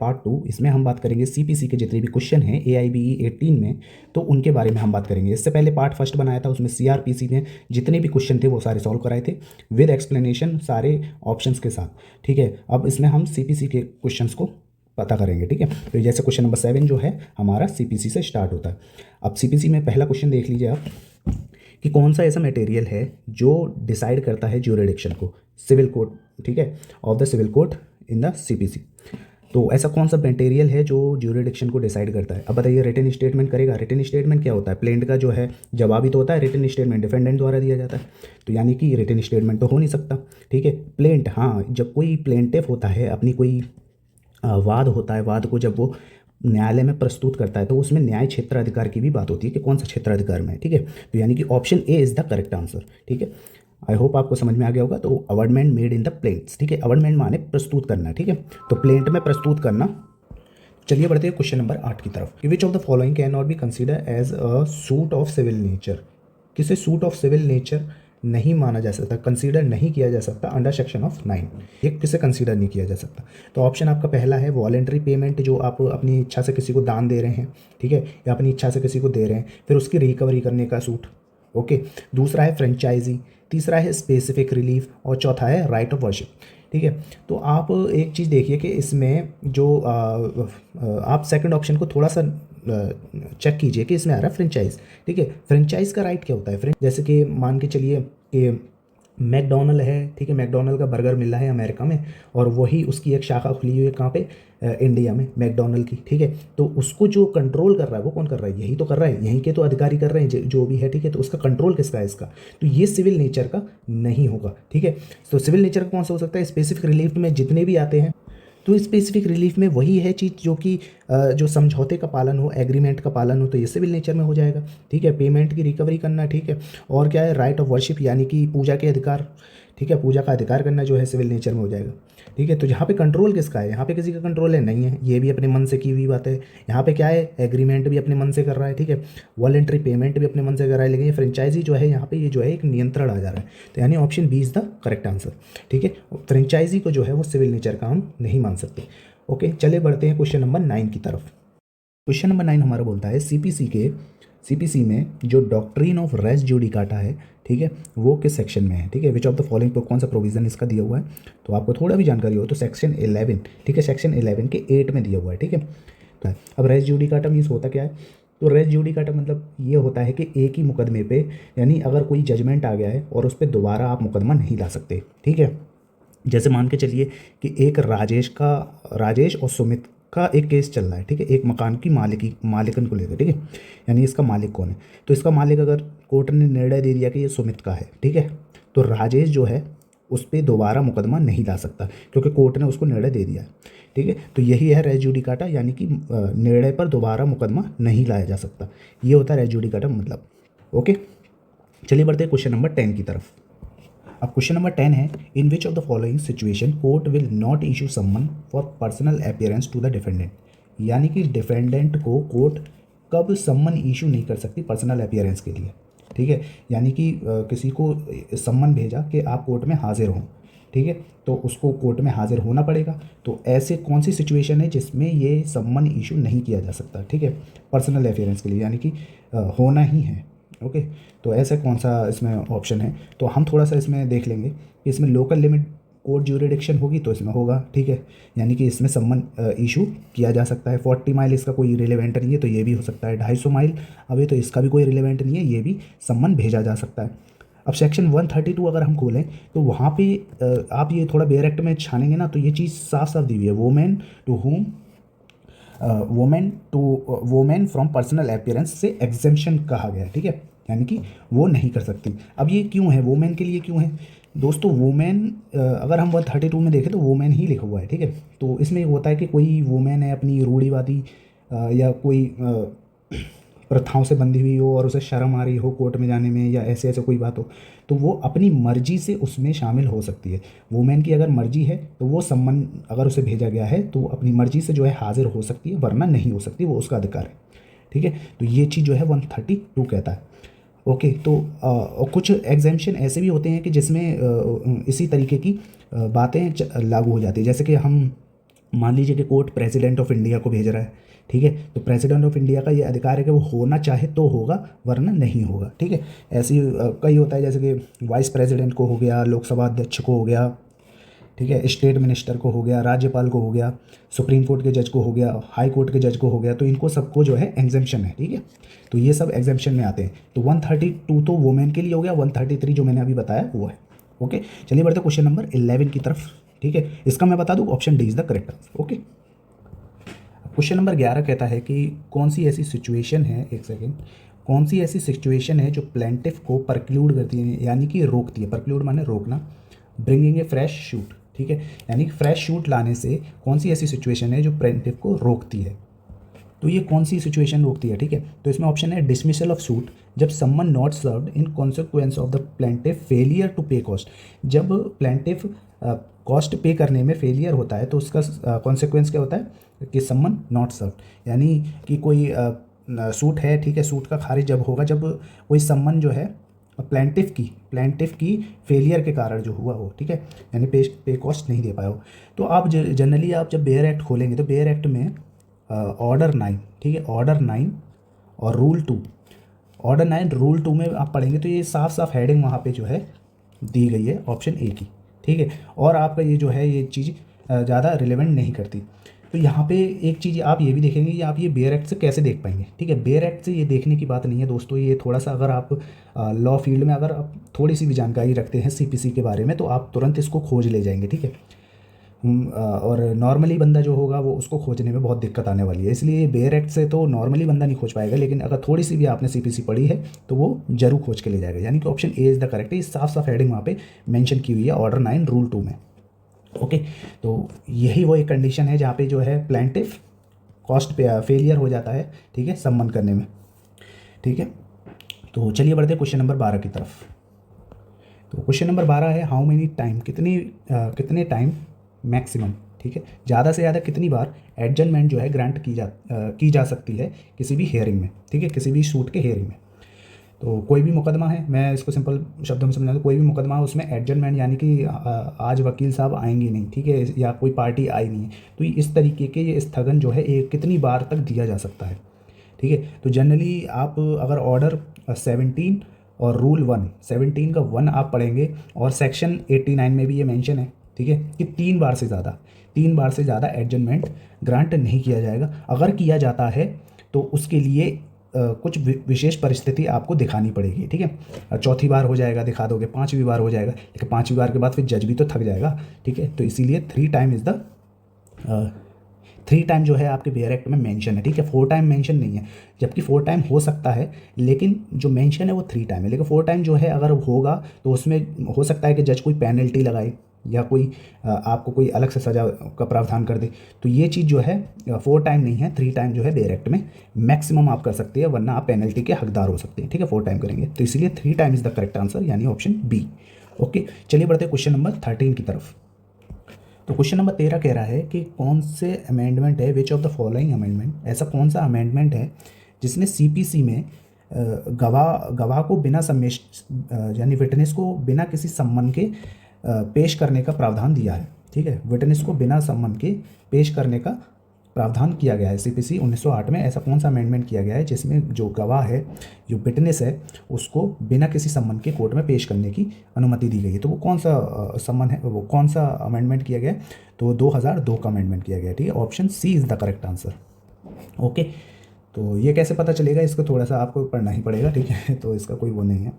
Part 2, इसमें हम बात करेंगे सीपीसी के जितने भी क्वेश्चन हैं AIBE 18 में, तो उनके बारे में हम बात करेंगे। इससे पहले पार्ट फर्स्ट बनाया था, उसमें CRPC में जितने भी क्वेश्चन थे वो सारे सॉल्व कराए थे विद एक्सप्लेनेशन सारे ऑप्शंस के साथ, ठीक है। अब इसमें हम सीपीसी के क्वेश्चंस को पता करेंगे, ठीक है। तो जैसे क्वेश्चन नंबर 7 जो है हमारा सीपीसी से स्टार्ट होता है। अब सीपीसी में पहला क्वेश्चन देख लीजिए आप कि कौन सा ऐसा मटेरियल है जो डिसाइड करता है ज्यूरिडिक्शन को, सिविल कोड, ठीक है, of the civil code in the CPC. तो ऐसा कौन सा मटेरियल है जो ज्यूरिडिक्शन को डिसाइड करता है। अब बताइए, रिटन स्टेटमेंट करेगा। रिटन स्टेटमेंट क्या होता है, प्लेंट का जो है जवाबी तो होता है, रिटन स्टेटमेंट डिफेंडेंट द्वारा दिया जाता है, तो यानी कि रिटन स्टेटमेंट तो हो नहीं सकता, ठीक है। प्लेंट, हाँ, जब कोई प्लेंटिफ होता है, अपनी कोई वाद होता है, वाद को जब वो न्यायालय में प्रस्तुत करता है तो उसमें न्याय क्षेत्राधिकार की भी बात होती है कि कौन सा क्षेत्राधिकार में है, ठीक है। तो यानी कि option A is the correct answer, ठीक है। आई होप आपको समझ में आ गया होगा। तो अवर्डमेंट मेड इन द प्लेंट्स, ठीक है, अवर्डमेंट माने प्रस्तुत करना, ठीक है, तो प्लेंट में प्रस्तुत करना। चलिए बढ़ते हैं क्वेश्चन नंबर 8 की तरफ। Which of the following can not be consider as a suit of civil nature, किसे सूट ऑफ सिविल नेचर नहीं माना जा सकता, कंसीडर नहीं किया जा सकता अंडर सेक्शन ऑफ 9, ये किसे कंसीडर नहीं किया जा सकता। तो ऑप्शन आपका पहला है वॉलेंट्री पेमेंट, जो आप अपनी इच्छा से किसी को दान दे रहे हैं, ठीक है, या अपनी इच्छा से किसी को दे रहे हैं फिर उसकी रिकवरी करने का सूट, ओके। दूसरा है फ्रेंचाइजी, तीसरा है स्पेसिफिक रिलीफ, और चौथा है राइट ऑफ वर्शिप, ठीक है। तो आप एक चीज़ देखिए कि इसमें जो आप सेकंड ऑप्शन को थोड़ा सा चेक कीजिए कि इसमें आ रहा है फ्रेंचाइज, ठीक है। फ्रेंचाइज का राइट क्या होता है, जैसे कि मान के चलिए कि मैकडोनल्ड है, ठीक है, मैकडोनल्ड का बर्गर मिल रहा है अमेरिका में और वही उसकी एक शाखा खुली हुई है कहाँ पे, इंडिया में, मैकडोनल्ड की, ठीक है। तो उसको जो कंट्रोल कर रहा है वो कौन कर रहा है, यही तो कर रहा है, यहीं के तो अधिकारी कर रहे हैं जो भी है, ठीक है। तो उसका कंट्रोल किसका है इसका, तो ये सिविल नेचर का नहीं होगा, ठीक है। तो सिविल नेचर का कौन सा हो सकता है, स्पेसिफिक रिलीफ में जितने भी आते हैं, तो स्पेसिफिक रिलीफ में वही है चीज़ जो कि जो समझौते का पालन हो, एग्रीमेंट का पालन हो, तो ये सिविल नेचर में हो जाएगा, ठीक है। पेमेंट की रिकवरी करना, ठीक है। और क्या है, राइट ऑफ वर्शिप यानी कि पूजा के अधिकार, ठीक है, पूजा का अधिकार करना जो है सिविल नेचर में हो जाएगा, ठीक है। तो यहाँ पे कंट्रोल किसका है, यहाँ पे किसी का कंट्रोल है नहीं है, ये भी अपने मन से की हुई बात है। यहाँ पे क्या है, एग्रीमेंट भी अपने मन से कर रहा है, ठीक है, वॉलेंट्री पेमेंट भी अपने मन से कर रहा है, लेकिन ये फ्रेंचाइजी जो है यहाँ पे ये जो है एक नियंत्रण आ जा रहा है, तो यानी option B is the correct answer, ठीक है। फ्रेंचाइजी को जो है वो सिविल नेचर का हम नहीं मान सकते, ओके। चले बढ़ते हैं क्वेश्चन नंबर 9 की तरफ। क्वेश्चन नंबर 9 हमारा बोलता है सीपीसी में जो डॉक्ट्रिन ऑफ रेस जुडिकाटा है, ठीक है, वो किस सेक्शन में है, ठीक है। विच ऑफ द फॉलोइंग, कौन सा प्रोविजन इसका दिया हुआ है, तो आपको थोड़ा भी जानकारी हो तो सेक्शन 11, ठीक है, सेक्शन 11 के 8 में दिया हुआ है, ठीक है। तो अब रेस जुडिकाटा मीन्स होता क्या है, तो रेस जुडिकाटा मतलब ये होता है कि एक ही मुकदमे पे, यानी अगर कोई जजमेंट आ गया है और उस पर दोबारा आप मुकदमा नहीं ला सकते, ठीक है। जैसे मान के चलिए कि एक राजेश और सुमित का एक केस चल रहा है, ठीक है, एक मकान की मालिकन को लेकर, ठीक है, यानी इसका मालिक कौन है, तो इसका मालिक अगर कोर्ट ने निर्णय दे दिया कि ये सुमित का है, ठीक है, तो राजेश जो है उस पर दोबारा मुकदमा नहीं ला सकता क्योंकि कोर्ट ने उसको निर्णय दे दिया है, ठीक है। तो यही है रेस जुडिकाटा, यानी कि निर्णय पर दोबारा मुकदमा नहीं लाया जा सकता, ये होता है रेस जुडिकाटा मतलब, ओके। चलिए बढ़ते हैं क्वेश्चन नंबर 10 की तरफ। अब क्वेश्चन नंबर 10 है, in which of the following situation court will not issue summons for personal appearance to the defendant, यानी कि डिफेंडेंट को कोर्ट कब समन इशू नहीं कर सकती पर्सनल अपीयरेंस के लिए, ठीक है, यानी कि किसी को समन भेजा कि आप कोर्ट में हाजिर हों, ठीक है, तो उसको कोर्ट में हाजिर होना पड़ेगा। तो ऐसे कौन सी सिचुएशन है जिसमें ये समन इशू नहीं किया जा सकता, ठीक है, पर्सनल अपीयरेंस के लिए, यानी कि होना ही है, ओके। तो ऐसा कौन सा इसमें ऑप्शन है, तो हम थोड़ा सा इसमें देख लेंगे कि इसमें लोकल लिमिट कोर्ट ज्यूरिडिक्शन होगी तो इसमें होगा, ठीक है, यानी कि इसमें सम्मन इशू किया जा सकता है। 40 माइल इसका कोई रिलेवेंट नहीं है तो ये भी हो सकता है। 250 माइल अभी तो इसका भी कोई रिलेवेंट नहीं है, ये भी सम्मन भेजा जा सकता है। अब सेक्शन 132 अगर हम खोलें तो वहाँ पे आप ये थोड़ा बेयर एक्ट में छानेंगे ना तो ये चीज़ साफ साफ दी हुई है, वोमेन फ्रॉम पर्सनल अपीयरेंस से एग्जेम्पशन कहा गया है, ठीक है, यानी कि वो नहीं कर सकती। अब ये क्यों है, वोमेन के लिए क्यों है दोस्तों, वोमेन अगर हम 132 में देखें तो वोमेन ही लिखा हुआ है, ठीक है। तो इसमें होता है कि कोई वोमेन है अपनी रूढ़िवादी या कोई प्रथाओं से बंधी हुई हो और उसे शर्म आ रही हो कोर्ट में जाने में या ऐसे ऐसे कोई बात हो तो वो अपनी मर्जी से उसमें शामिल हो सकती है। वुमेन की अगर मर्जी है तो वो सम्मन अगर उसे भेजा गया है तो अपनी मर्जी से जो है हाजिर हो सकती है, वरना नहीं हो सकती, वो उसका अधिकार है, ठीक है। तो ये चीज़ जो है 132 कहता है, ओके। तो कुछ एग्जेम्पशन ऐसे भी होते हैं कि जिसमें इसी तरीके की बातें लागू हो जाती है। जैसे कि हम मान लीजिए कि कोर्ट प्रेसिडेंट ऑफ इंडिया को भेज रहा है, ठीक है, तो प्रेसिडेंट ऑफ इंडिया का ये अधिकार है कि वो होना चाहे तो होगा वरना नहीं होगा, ठीक है। ऐसे ही कई होता है, जैसे कि वाइस प्रेसिडेंट को हो गया, लोकसभा अध्यक्ष को हो गया, ठीक है, स्टेट मिनिस्टर को हो गया, राज्यपाल को हो गया, सुप्रीम कोर्ट के जज को हो गया, हाई कोर्ट के जज को हो गया, तो इनको सबको जो है एग्जेम्पशन है, ठीक है। तो ये सब एग्जेम्पशन में आते हैं। तो 132 तो वुमेन के लिए हो गया, 133 जो मैंने अभी बताया वो है। ओके, चलिए बढ़ते क्वेश्चन नंबर 11 की तरफ, ठीक है। इसका मैं बता दूँ, option D is the correct answer. Okay, question number 11 कहता है कि कौन सी ऐसी सिचुएशन है, एक सेकेंड, कौन सी ऐसी सिचुएशन है जो प्लेंटिफ को परक्लूड करती है, यानी कि रोकती है, परक्लूड माने रोकना, ब्रिंगिंग ए फ्रेश शूट, ठीक है, यानी फ्रेश शूट लाने से कौन सी ऐसी सिचुएशन है जो प्लेंटिफ को रोकती है। तो ये कौन सी सिचुएशन रोकती है, ठीक है। तो इसमें ऑप्शन है डिसमिसल ऑफ सूट, जब someone not served in consequence of the plaintiff failure to pay cost, जब प्लेंटिफ कॉस्ट पे करने में फेलियर होता है तो उसका कॉन्सिक्वेंस क्या होता है कि समवन नॉट सर्व्ड, यानी कि कोई सूट है, ठीक है, सूट का खारिज जब होगा जब कोई समवन जो है प्लेंटिफ की फेलियर के कारण जो हुआ हो, ठीक है, यानी पे कॉस्ट नहीं दे पाया हो। तो आप जनरली आप जब बेयर एक्ट खोलेंगे तो बेयर एक्ट में ऑर्डर 9, ठीक है, ऑर्डर 9 और रूल 2, ऑर्डर 9 रूल 2 में आप पढ़ेंगे तो ये साफ साफ हेडिंग वहाँ पे जो है दी गई है ऑप्शन ए की, ठीक है। और आपका ये जो है ये चीज़ ज़्यादा रिलेवेंट नहीं करती। तो यहाँ पे एक चीज़ आप ये भी देखेंगे कि आप ये बेयर एक्ट से कैसे देख पाएंगे, ठीक है। बेयर एक्ट से ये देखने की बात नहीं है दोस्तों, ये थोड़ा सा अगर आप लॉ फील्ड में अगर आप थोड़ी सी भी जानकारी रखते हैं सीपीसी के बारे में तो आप तुरंत इसको खोज ले जाएंगे, ठीक है। और नॉर्मली बंदा जो होगा वो उसको खोजने में बहुत दिक्कत आने वाली है, इसलिए बेयर एक्ट से तो नॉर्मली बंदा नहीं खोज पाएगा, लेकिन अगर थोड़ी सी भी आपने सीपीसी पढ़ी है तो वो जरूर खोज के ले जाएगा, यानी कि option A is the correct है। साफ साफ हेडिंग वहाँ पे मेंशन की हुई है ऑर्डर 9 रूल 2 में। ओके, तो यही वो एक कंडीशन है जहाँ पे जो है प्लेंटिफ कॉस्ट पे फेलियर हो जाता है, ठीक है, सम्मन करने में, ठीक है। तो चलिए बढ़ते हैं क्वेश्चन नंबर 12 की तरफ। तो क्वेश्चन नंबर 12 है हाउ मेनी टाइम, कितने टाइम मैक्सिमम, ठीक है, ज़्यादा से ज़्यादा कितनी बार एडजमेंट जो है ग्रांट की जा सकती है किसी भी हेयरिंग में, ठीक है, किसी भी सूट के हेयरिंग में। तो कोई भी मुकदमा है, मैं इसको सिंपल शब्दों में समझा दूँ, कोई भी मुकदमा है उसमें एडजमेंट यानी कि आज वकील साहब आएंगे नहीं, ठीक है, या कोई पार्टी आई नहीं है, तो इस तरीके के ये स्थगन जो है एक कितनी बार तक दिया जा सकता है, ठीक है। तो जनरली आप अगर ऑर्डर 17 और रूल 1, 17 का 1 आप पढ़ेंगे और सेक्शन 89 में भी ये मेंशन है, ठीक है, कि 3 बार से ज़्यादा एडजमेंट ग्रांट नहीं किया जाएगा। अगर किया जाता है तो उसके लिए कुछ विशेष परिस्थिति आपको दिखानी पड़ेगी, ठीक है। चौथी बार हो जाएगा दिखा दोगे, 5वीं बार हो जाएगा, लेकिन 5वीं बार के बाद फिर जज भी तो थक जाएगा, ठीक है। तो इसीलिए 3 टाइम इज़ द 3 टाइम जो है आपके बेयर एक्ट में मेंशन है, ठीक है, 4 टाइम मेंशन नहीं है, जबकि 4 टाइम हो सकता है, लेकिन जो मेंशन है वो 3 टाइम है। लेकिन 4 टाइम जो है अगर होगा तो उसमें हो सकता है कि जज कोई पेनल्टी लगाए या कोई आपको कोई अलग से सज़ा का प्रावधान कर दे। तो ये चीज़ जो है 4 टाइम नहीं है, 3 टाइम जो है बेयर एक्ट में मैक्सिमम आप कर सकते हैं, वरना आप पेनल्टी के हकदार हो सकते हैं, ठीक है, 4 टाइम करेंगे। तो इसलिए 3 time is the correct answer, यानी ऑप्शन बी। ओके, चलिए बढ़ते हैं क्वेश्चन नंबर 13 की तरफ। तो क्वेश्चन नंबर 13 कह रहा है कि कौन से अमेंडमेंट है, विच ऑफ द फॉलोइंग अमेंडमेंट, ऐसा कौन सा अमेंडमेंट है जिसने सीपीसी में गवाह को बिना यानी विटनेस को बिना किसी सम्मन के पेश करने का प्रावधान दिया है, ठीक है, विटनेस को बिना सम्मन के पेश करने का प्रावधान किया गया है। सीपीसी 1908 में ऐसा कौन सा अमेंडमेंट किया गया है जिसमें जो गवाह है, जो विटनेस है, उसको बिना किसी सम्मन के कोर्ट में पेश करने की अनुमति दी गई है। तो वो कौन सा सम्मन है, वो कौन सा अमेंडमेंट किया गया है, तो 2002 का अमेंडमेंट किया गया है, ठीक है, option C is the correct answer. Okay, तो ये कैसे पता चलेगा, इसको थोड़ा सा आपको पढ़ना ही पड़ेगा, ठीक है, तो इसका कोई वो नहीं है,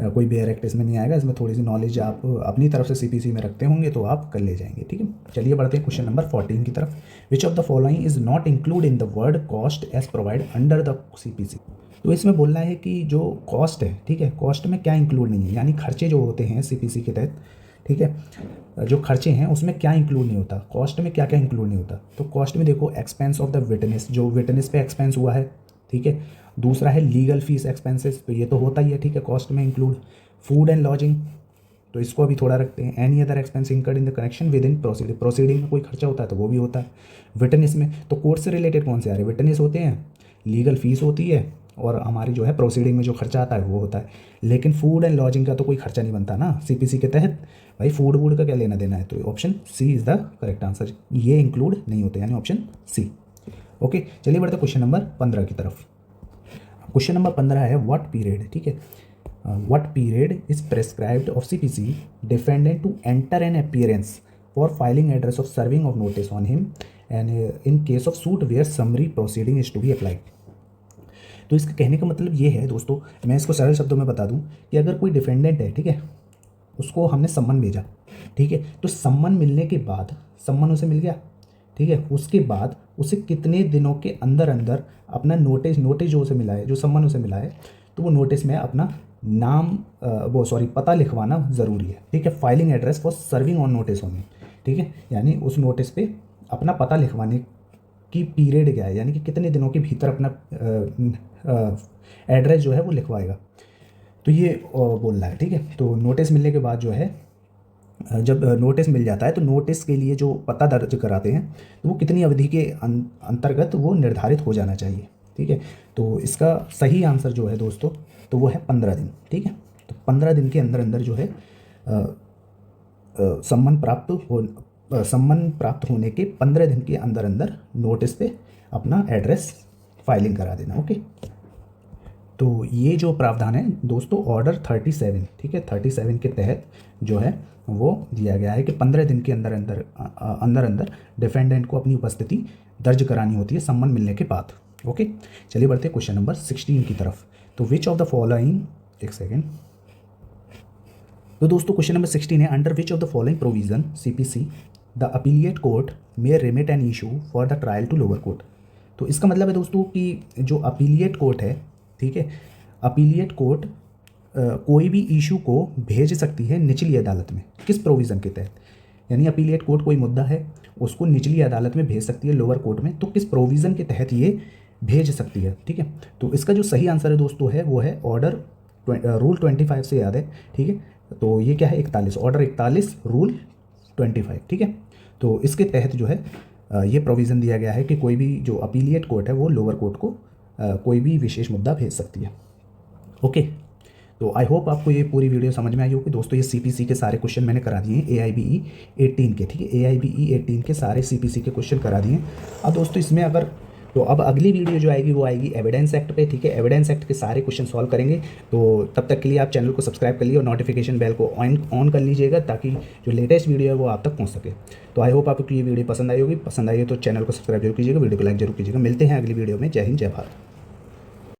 कोई बेयर एक्ट इसमें नहीं आएगा, इसमें थोड़ी सी नॉलेज आप अपनी तरफ से सीपीसी में रखते होंगे तो आप कर ले जाएंगे, ठीक है। चलिए बढ़ते हैं क्वेश्चन नंबर 14 की तरफ। Which of the following is not include in the word cost as provide under the CPC. तो इसमें बोलना है कि जो कॉस्ट है, ठीक है, कॉस्ट में क्या इंक्लूड नहीं है, यानी खर्चे जो होते हैं सीपीसी के तहत, ठीक है, जो खर्चे हैं उसमें क्या इंक्लूड नहीं होता, कॉस्ट में क्या क्या इंक्लूड नहीं होता। तो कॉस्ट में देखो एक्सपेंस ऑफ द विटनेस, जो विटनेस पे एक्सपेंस हुआ है, ठीक है, दूसरा है लीगल फीस एक्सपेंसेस, तो ये तो होता ही है, ठीक है, कॉस्ट में इंक्लूड। फूड एंड लॉजिंग, तो इसको अभी थोड़ा रखते हैं। Any other expense incurred in the connection with in proceeding में कोई खर्चा होता है तो वो भी होता है। विटनेस में तो कोर्ट से रिलेटेड कौन से आ रहे हैं, विटनेस होते हैं, लीगल फीस होती है, और हमारी जो है प्रोसीडिंग में जो खर्चा आता है वो होता है। लेकिन फूड एंड लॉजिंग का तो कोई खर्चा नहीं बनता ना सीपीसी के तहत, भाई फूड वूड का क्या लेना देना है। तो option C is the correct answer, ये इंक्लूड नहीं होते, यानी ऑप्शन सी। ओके, चलिए बढ़ते क्वेश्चन नंबर 15 की तरफ। क्वेश्चन नंबर 15 है व्हाट पीरियड, ठीक है, what period is prescribed of CPC defendant to enter an appearance for filing address of serving of notice on him and in case of suit where summary proceeding is to be applied. तो इसका कहने का मतलब ये है दोस्तों, मैं इसको सरल शब्दों में बता दूं कि अगर कोई डिफेंडेंट है, ठीक है, उसको हमने सम्मन भेजा, ठीक है, तो सम्मन मिलने के बाद, सम्मन उसे मिल गया, ठीक है, उसके बाद उसे कितने दिनों के अंदर अंदर अपना नोटिस जो उसे मिला है, जो सम्मन उसे मिला है, तो वो नोटिस में अपना नाम पता लिखवाना ज़रूरी है, ठीक है। Filing address for serving on notice होनी, ठीक है, यानी उस नोटिस पे अपना पता लिखवाने की पीरियड क्या है, यानी कि कितने दिनों के भीतर अपना एड्रेस जो है वो लिखवाएगा। तो ये बोल रहा है, ठीक है। तो नोटिस मिलने के बाद जो है, जब नोटिस मिल जाता है तो नोटिस के लिए जो पता दर्ज कराते हैं तो वो कितनी अवधि के अंतर्गत वो निर्धारित हो जाना चाहिए, ठीक है। तो इसका सही आंसर जो है दोस्तों, तो वो है 15 दिन, ठीक है। तो 15 दिन के अंदर अंदर जो है सम्मन प्राप्त होने के 15 दिन के अंदर अंदर नोटिस पे अपना एड्रेस फाइलिंग करा देना। ओके, तो ये जो प्रावधान है दोस्तों ऑर्डर 37, ठीक है, 37 के तहत जो है वो दिया गया है कि 15 दिन के अंदर अंदर डिफेंडेंट को अपनी उपस्थिति दर्ज करानी होती है सम्मन मिलने के बाद। ओके, चलिए बढ़ते हैं क्वेश्चन नंबर 16 की तरफ। तो विच ऑफ द फॉलोइंग, एक सेकेंड, तो दोस्तों क्वेश्चन नंबर 16 है under which of the following provision CPC the appellate court में remit an issue for the trial to lower court. तो इसका मतलब है दोस्तों कि जो अपीलिएट कोर्ट है, ठीक है, अपीलिएट कोर्ट कोई भी इशू को भेज सकती है निचली अदालत में, किस प्रोविज़न के तहत, यानी अपीलिएट कोर्ट कोई मुद्दा है उसको निचली अदालत में भेज सकती है लोअर कोर्ट में, तो किस प्रोविज़न के तहत ये भेज सकती है, ठीक है। तो इसका जो सही आंसर है दोस्तों है वो है ऑर्डर रूल 25 से याद है, ठीक है। तो ये क्या है, 41, ऑर्डर 41 रूल 25, ठीक है। तो इसके तहत जो है ये प्रोविज़न दिया गया है कि कोई भी जो अपीलिएट कोर्ट है वो लोअर कोर्ट को कोई भी विशेष मुद्दा भेज सकती है। ओके, तो आई होप आपको ये पूरी वीडियो समझ में आई होगी दोस्तों। ये सीपीसी के सारे क्वेश्चन मैंने करा दिए हैं AIBE 18 के, ठीक है, AIBE 18 के सारे सीपीसी के क्वेश्चन करा दिए। अब दोस्तों इसमें अगर, तो अब अगली वीडियो जो आएगी वो आएगी एविडेंस एक्ट पे, ठीक है, एविडेंस एक्ट के सारे क्वेश्चन सॉल्व करेंगे। तो तब तक के लिए आप चैनल को सब्सक्राइब कर लीजिए और नोटिफिकेशन बेल को ऑन कर लीजिएगा ताकि जो लेटेस्ट वीडियो है वो आप तक पहुंच सके। तो आई होप आपको ये वीडियो पसंद आई होगी, पसंद आई हो तो चैनल को सब्सक्राइब जरूर कीजिएगा, वीडियो को लाइक जरूर कीजिएगा। मिलते हैं अगली वीडियो में। जय हिंद, जय भारत।